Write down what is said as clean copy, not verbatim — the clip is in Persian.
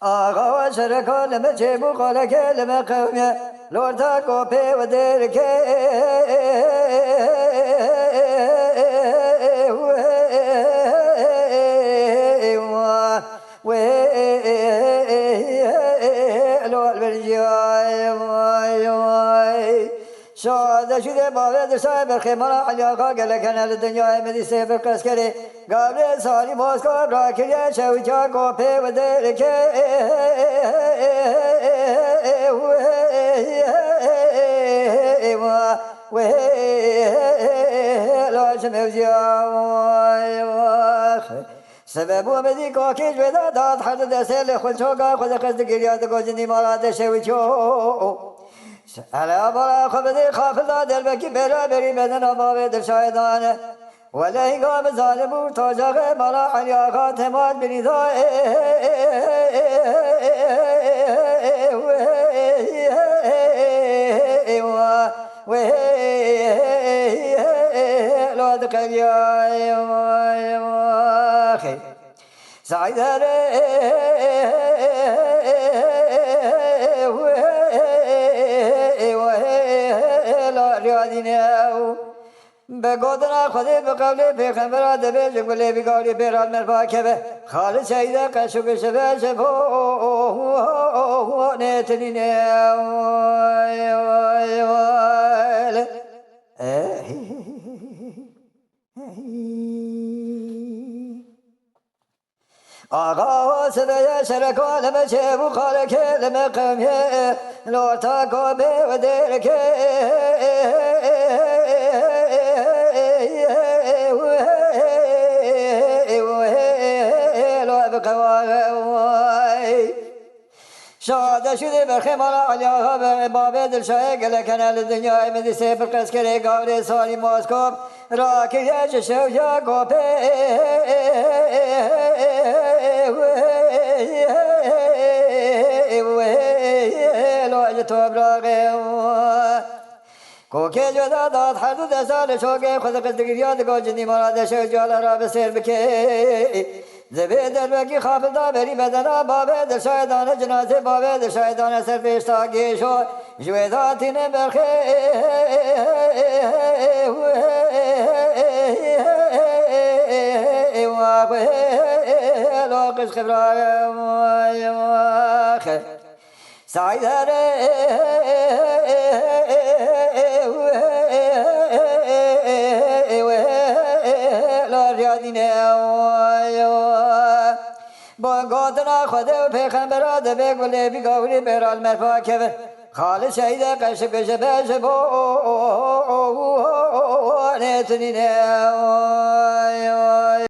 آقا شرکان مچه بخاله کلمه قومه لورتا کوپه و درکه لور برجای شاد شده باید درسای برخی ملا علیاقا گله کنال دنیای مدی سیبر قص کری قبل سالی موسکو را کریه شوچا کوپه و درکه لاش موزیا سبب ومدی کوکیش بدا داد حد دسل خود شوقا خود قصد گریاد گوزنی مالات شوچو على برا خبدي خافضة دربكي برا بري بدن أبوي در شاهدان ولا يقام ظالم توجه ملا عليا خاتمات بنيدا لا تقل يا أخي سعيد بقدر خودی بقولی پیغمبر دبی جگولی بقولی پیران مرفاکبه خالد شهیده قشو بشبه شبه نیتنینه آقا سبه شرکان مچه بخال کلمه قومیه لورتا کوبه و درکه شاد شده برخی مالا علیاها به باب دلشای گله کنال دنیای مدی سیبر قص کری گوری سالی موسکوب را کریه شو یا گوپه لوج تو براغه کوکه جدا داد هر دو دستان شوکه خود قصد گریاد گوجنی مراد شو جالا را بسیر بکه زبه در بکی خافلدا بری بدنا بابه در شایدان جنازه بابه در شایدان سر پیشتا گیشو جویداتین برخی لوقش خبرای سعید گادنا خود و پیغمبر آده بگولی بگولی برال مرفا که خال شهیده قشب قشب شبو نیتنینه